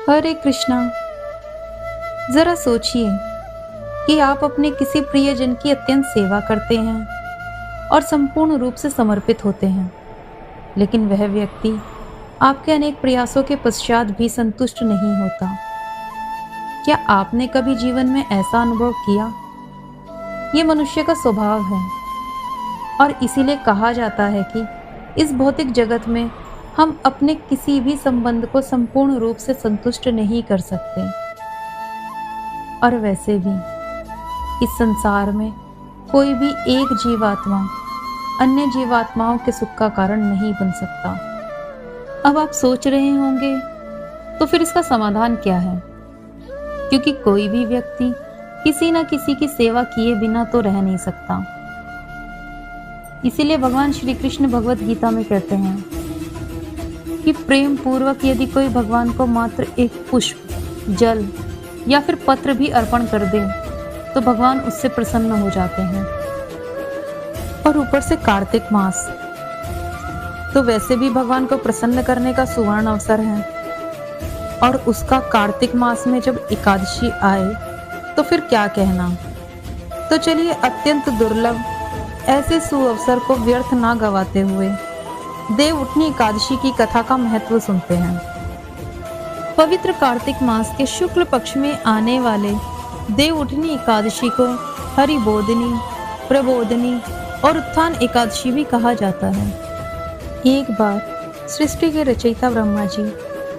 हरे कृष्णा। जरा सोचिए कि आप अपने किसी प्रियजन की अत्यंत सेवा करते हैं और संपूर्ण रूप से समर्पित होते हैं, लेकिन वह व्यक्ति आपके अनेक प्रयासों के पश्चात भी संतुष्ट नहीं होता। क्या आपने कभी जीवन में ऐसा अनुभव किया? ये मनुष्य का स्वभाव है और इसीलिए कहा जाता है कि इस भौतिक जगत में हम अपने किसी भी संबंध को संपूर्ण रूप से संतुष्ट नहीं कर सकते। और वैसे भी इस संसार में कोई भी एक जीवात्मा अन्य जीवात्माओं के सुख का कारण नहीं बन सकता। अब आप सोच रहे होंगे, तो फिर इसका समाधान क्या है? क्योंकि कोई भी व्यक्ति किसी न किसी की सेवा किए बिना तो रह नहीं सकता। इसीलिए भगवान श्री कृष्ण भगवत गीता में कहते हैं कि प्रेम पूर्वक यदि कोई भगवान को मात्र एक पुष्प, जल या फिर पत्र भी अर्पण कर दे तो भगवान उससे प्रसन्न हो जाते हैं। और ऊपर से कार्तिक मास तो वैसे भी भगवान को प्रसन्न करने का सुवर्ण अवसर है, और उसका कार्तिक मास में जब एकादशी आए तो फिर क्या कहना। तो चलिए अत्यंत दुर्लभ ऐसे सुअवसर को व्यर्थ ना गवाते हुए देव उठनी एकादशी की कथा का महत्व सुनते हैं। पवित्र कार्तिक मास के शुक्ल पक्ष में आने वाले देव उठनी एकादशी को हरिबोधिनी, प्रबोधिनी और उत्थान एकादशी भी कहा जाता है। एक बार सृष्टि के रचयिता ब्रह्मा जी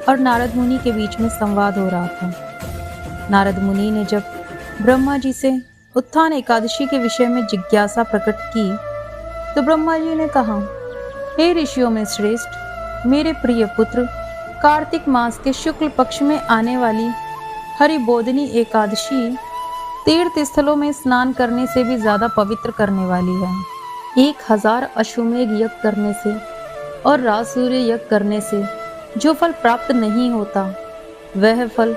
और नारद मुनि के बीच में संवाद हो रहा था। नारद मुनि ने जब ब्रह्मा जी से उत्थान एकादशी के विषय में जिज्ञासा प्रकट की तो ब्रह्मा जी ने कहा, हे ऋषियों में श्रेष्ठ, मेरे प्रिय पुत्र, कार्तिक मास के शुक्ल पक्ष में आने वाली हरिबोधिनी एकादशी तीर्थ स्थलों में स्नान करने से भी ज्यादा पवित्र करने वाली है। 1000 अश्वमेध यज्ञ करने से और राजसूर्य यज्ञ करने से जो फल प्राप्त नहीं होता, वह फल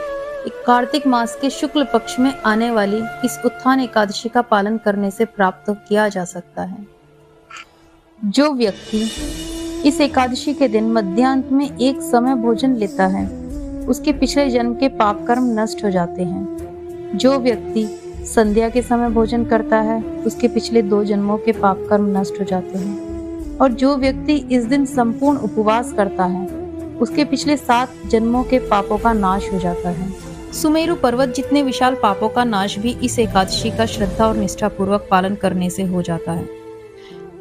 कार्तिक मास के शुक्ल पक्ष में आने वाली इस उत्थान एकादशी का पालन करने से प्राप्त किया जा सकता है। जो व्यक्ति इस एकादशी के दिन मध्यान्ह में एक समय भोजन लेता है, उसके पिछले जन्म के पाप कर्म नष्ट हो जाते हैं। जो व्यक्ति संध्या के समय भोजन करता है, उसके पिछले 2 जन्मों के पाप कर्म नष्ट हो जाते हैं। और जो व्यक्ति इस दिन संपूर्ण उपवास करता है, उसके पिछले 7 जन्मों के पापों का नाश हो जाता है। सुमेरु पर्वत जितने विशाल पापों का नाश भी इस एकादशी का श्रद्धा और निष्ठा पूर्वक पालन करने से हो जाता है।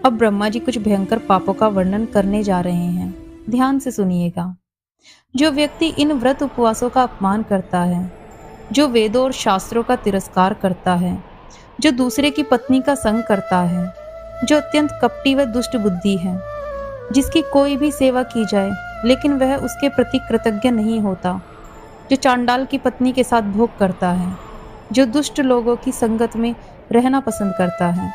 अब ब्रह्मा जी कुछ भयंकर पापों का वर्णन करने जा रहे हैं, ध्यान से सुनिएगा। जो व्यक्ति इन व्रत उपवासों का अपमान करता है, जो वेदों और शास्त्रों का तिरस्कार करता है, जो दूसरे की पत्नी का संग करता है, जो अत्यंत कपटी व दुष्ट बुद्धि है, जिसकी कोई भी सेवा की जाए लेकिन वह उसके प्रति कृतज्ञ नहीं होता, जो चांडाल की पत्नी के साथ भोग करता है, जो दुष्ट लोगों की संगत में रहना पसंद करता है,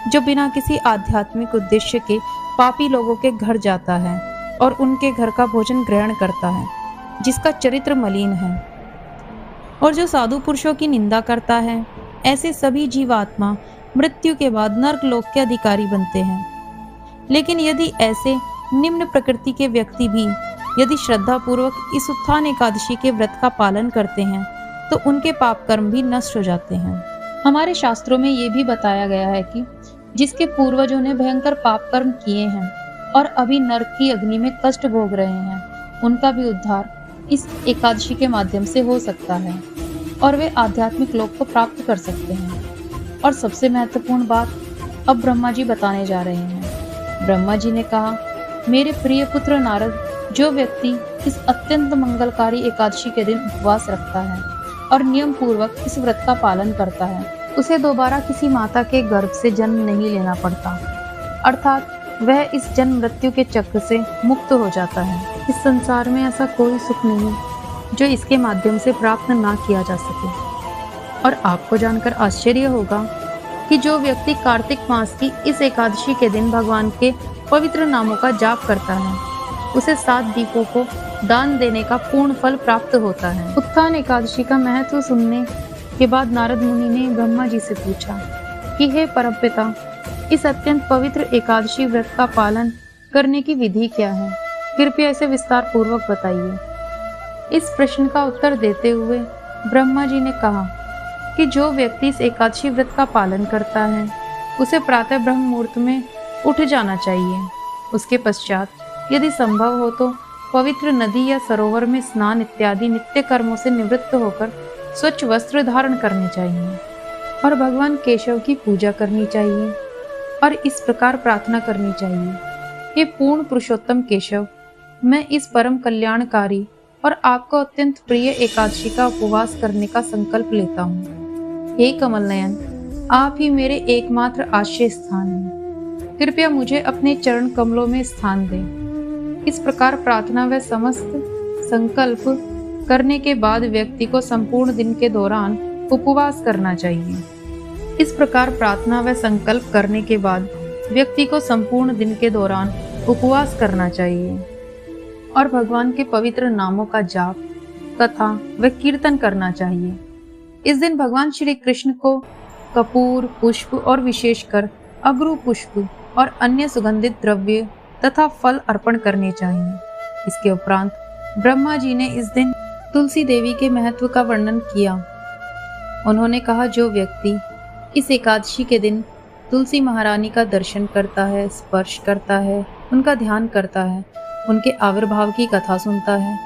जो बिना किसी आध्यात्मिक उद्देश्य के पापी लोगों के घर जाता है और उनके घर का भोजन ग्रहण करता है, जिसका चरित्र मलिन है, और जो साधु पुरुषों की निंदा करता है, ऐसे सभी जीवात्मा मृत्यु के बाद नर्क लोक के अधिकारी बनते हैं। लेकिन यदि ऐसे निम्न प्रकृति के व्यक्ति भी यदि श्रद्धा पूर्वक इस उत्थान एकादशी के व्रत का पालन करते हैं तो उनके पाप कर्म भी नष्ट हो जाते हैं। हमारे शास्त्रों में ये भी बताया गया है कि जिसके पूर्वजों ने भयंकर पाप कर्म किए हैं और अभी नरक की अग्नि में कष्ट भोग रहे हैं, उनका भी उद्धार इस एकादशी के माध्यम से हो सकता है और वे आध्यात्मिक लोक को प्राप्त कर सकते हैं। और सबसे महत्वपूर्ण बात अब ब्रह्मा जी बताने जा रहे हैं। ब्रह्मा जी ने कहा, मेरे प्रिय पुत्र नारद, जो व्यक्ति इस अत्यंत मंगलकारी एकादशी के दिन उपवास रखता है और नियम पूर्वक इस व्रत का पालन करता है, उसे दोबारा किसी माता के गर्भ से जन्म नहीं लेना पड़ता, अर्थात वह इस जन्म मृत्यु के चक्र से मुक्त हो जाता है। इस संसार में ऐसा कोई सुख नहीं जो इसके माध्यम से प्राप्त ना किया जा सके। और आपको जानकर आश्चर्य होगा कि जो व्यक्ति कार्तिक मास की इस एकादशी के दिन भगवान के पवित्र नामों का जाप करता है, उसे 7 दीपों को दान देने का पूर्ण फल प्राप्त होता है। उत्थान एकादशी का महत्व सुनने के बाद नारद मुनि ने ब्रह्मा जी से पूछा कि हे परमपिता, इस अत्यंत पवित्र एकादशी व्रत का पालन करने की विधि क्या है? कृपया इसे विस्तार पूर्वक बताइए। इस प्रश्न का उत्तर देते हुए ब्रह्मा जी ने कहा कि जो व्यक्ति इस एकादशी व्रत का पालन करता है उसे प्रातः ब्रह्म मुहूर्त में उठ जाना चाहिए। उसके पश्चात यदि संभव हो तो पवित्र नदी या सरोवर में स्नान इत्यादि नित्य कर्मों से निवृत्त होकर स्वच्छ वस्त्र धारण करने चाहिए और भगवान केशव की पूजा करनी चाहिए और इस प्रकार प्रार्थना करनी चाहिए, हे पूर्ण पुरुषोत्तम केशव, मैं इस परम कल्याणकारी और आपको अत्यंत प्रिय एकादशी का उपवास करने का संकल्प लेता हूँ। हे कमल नयन, आप ही मेरे एकमात्र आश्रय स्थान हैं। कृपया मुझे अपने चरण कमलों में स्थान दें। इस प्रकार प्रार्थना व समस्त संकल्प करने के बाद व्यक्ति को संपूर्ण दिन के दौरान उपवास करना चाहिए। इस प्रकार प्रार्थना व संकल्प करने के बाद व्यक्ति को संपूर्ण दिन के दौरान उपवास करना चाहिए और भगवान के पवित्र नामों का जाप, कथा व कीर्तन करना चाहिए। इस दिन भगवान श्री कृष्ण को कपूर, पुष्प और विशेषकर अगरू पुष्प और अन्य सुगंधित द्रव्य तथा फल अर्पण करने चाहिए। इसके उपरांत ब्रह्मा जी ने इस दिन तुलसी देवी के महत्व का वर्णन किया। उन्होंने कहा, जो व्यक्ति इस एकादशी के दिन तुलसी महारानी का दर्शन करता है, स्पर्श करता है, उनका ध्यान करता है, उनके आविर्भाव की कथा सुनता है,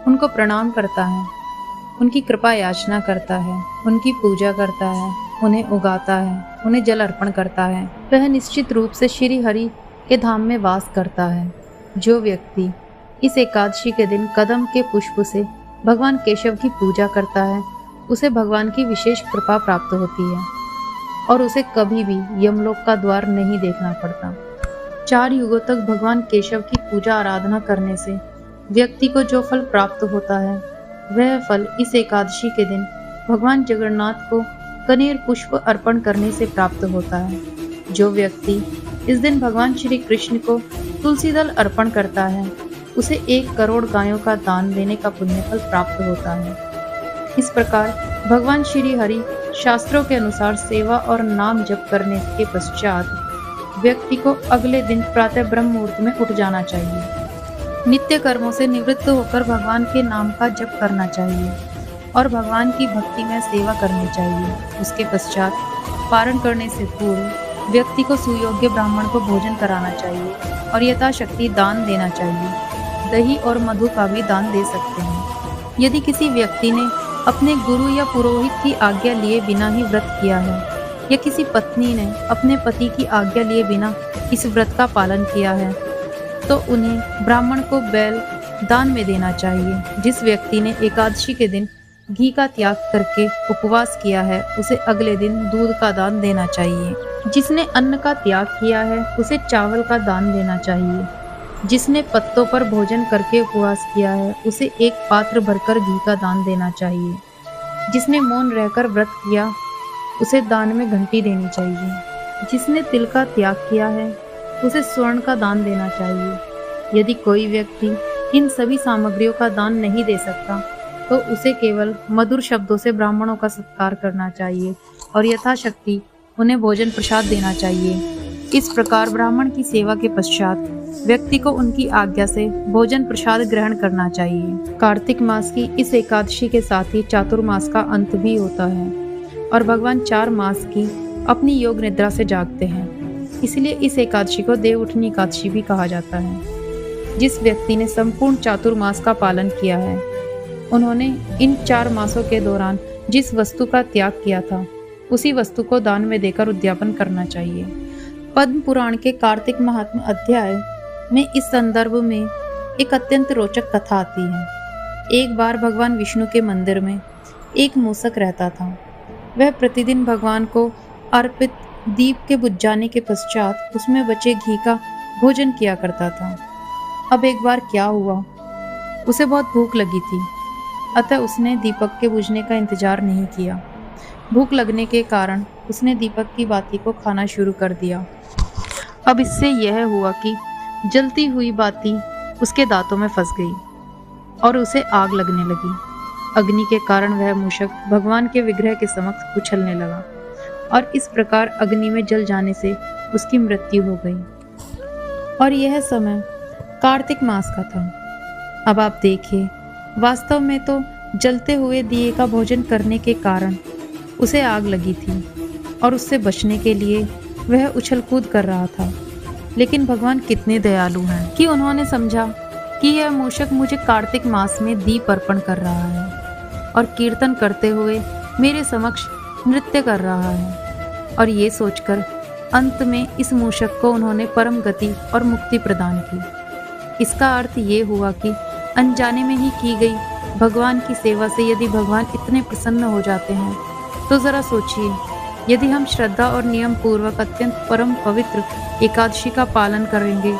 उनको प्रणाम करता है, उनकी कृपा याचना करता है, उनकी पूजा करता है, उन्हें उगाता है, उन्हें जल अर्पण करता है, वह निश्चित रूप से श्री हरि के धाम में वास करता है। जो व्यक्ति इस एकादशी के दिन कदम के पुष्प से भगवान केशव की पूजा करता है उसे भगवान की विशेष कृपा प्राप्त होती है और उसे कभी भी यमलोक का द्वार नहीं देखना पड़ता। 4 युगों तक भगवान केशव की पूजा आराधना करने से व्यक्ति को जो फल प्राप्त होता है वह फल इस एकादशी के दिन भगवान जगन्नाथ को कनेर पुष्प अर्पण करने से प्राप्त होता है। जो व्यक्ति इस दिन भगवान श्री कृष्ण को तुलसी दल अर्पण करता है उसे 1 करोड़ गायों का दान देने का पुण्य फल प्राप्त होता है। इस प्रकार भगवान श्री हरि शास्त्रों के अनुसार सेवा और नाम जप करने के पश्चात व्यक्ति को अगले दिन प्रातः ब्रह्म मुहूर्त में उठ जाना चाहिए। नित्य कर्मों से निवृत्त होकर भगवान के नाम का जप करना चाहिए और भगवान की भक्ति में सेवा करनी चाहिए। उसके पश्चात पारण करने से पूर्व व्यक्ति को सुयोग्य ब्राह्मण को भोजन कराना चाहिए और यथाशक्ति दान देना चाहिए। दही और मधु का भी दान दे सकते हैं। यदि किसी व्यक्ति ने अपने गुरु या पुरोहित की आज्ञा लिए बिना ही व्रत किया है या किसी पत्नी ने अपने पति की आज्ञा लिए बिना इस व्रत का पालन किया है तो उन्हें ब्राह्मण को बैल दान में देना चाहिए। जिस व्यक्ति ने एकादशी के दिन घी का त्याग करके उपवास किया है उसे अगले दिन दूध का दान देना चाहिए। जिसने अन्न का त्याग किया है उसे चावल का दान देना चाहिए। जिसने पत्तों पर भोजन करके उपवास किया है उसे 1 पात्र भरकर घी का दान देना चाहिए। जिसने मौन रहकर व्रत किया उसे दान में घंटी देनी चाहिए। जिसने तिल का त्याग किया है उसे स्वर्ण का दान देना चाहिए। यदि कोई व्यक्ति इन सभी सामग्रियों का दान नहीं दे सकता तो उसे केवल मधुर शब्दों से ब्राह्मणों का सत्कार करना चाहिए और यथाशक्ति उन्हें भोजन प्रसाद देना चाहिए। इस प्रकार ब्राह्मण की सेवा के पश्चात व्यक्ति को उनकी आज्ञा से भोजन प्रसाद ग्रहण करना चाहिए। कार्तिक मास की इस एकादशी के साथ ही चातुर्मास का अंत भी होता है और भगवान 4 मास की अपनी योग निद्रा से जागते हैं। इसलिए इस एकादशी को देव उठनी एकादशी भी कहा जाता है। जिस व्यक्ति ने संपूर्ण चातुर्मास का पालन किया है उन्होंने इन 4 मासों के दौरान जिस वस्तु का त्याग किया था उसी वस्तु को दान में देकर उद्यापन करना चाहिए। पद्म पुराण के कार्तिक महात्म्य अध्याय में इस संदर्भ में एक अत्यंत रोचक कथा आती है। एक बार भगवान विष्णु के मंदिर में एक मूषक रहता था। वह प्रतिदिन भगवान को अर्पित दीप के बुझ जाने के पश्चात उसमें बचे घी का भोजन किया करता था। अब एक बार क्या हुआ, उसे बहुत भूख लगी थी, अतः उसने दीपक के बुझने का इंतजार नहीं किया। भूख लगने के कारण उसने दीपक की बाती को खाना शुरू कर दिया। अब इससे यह हुआ कि जलती हुई बाती उसके दांतों में फंस गई और उसे आग लगने लगी। अग्नि के कारण वह मूषक भगवान के विग्रह के समक्ष उछलने लगा और इस प्रकार अग्नि में जल जाने से उसकी मृत्यु हो गई। और यह समय कार्तिक मास का था। अब आप देखिए वास्तव में तो जलते हुए दिए का भोजन करने के कारण उसे आग लगी थी और उससे बचने के लिए वह उछल कूद कर रहा था। लेकिन भगवान कितने दयालु हैं कि उन्होंने समझा कि यह मूषक मुझे कार्तिक मास में दीप अर्पण कर रहा है और कीर्तन करते हुए मेरे समक्ष नृत्य कर रहा है। और ये सोचकर अंत में इस मूषक को उन्होंने परम गति और मुक्ति प्रदान की। इसका अर्थ ये हुआ कि अनजाने में ही की गई भगवान की सेवा से यदि भगवान इतने प्रसन्न हो जाते हैं तो जरा सोचिए, यदि हम श्रद्धा और नियम पूर्वक अत्यंत परम पवित्र एकादशी का पालन करेंगे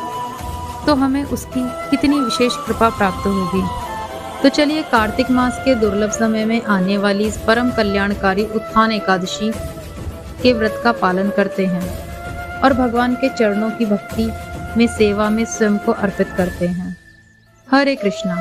तो हमें उसकी कितनी विशेष कृपा प्राप्त होगी। तो चलिए कार्तिक मास के दुर्लभ समय में आने वाली इस परम कल्याणकारी उत्थान एकादशी के व्रत का पालन करते हैं और भगवान के चरणों की भक्ति में सेवा में स्वयं को अर्पित करते हैं। हरे कृष्णा।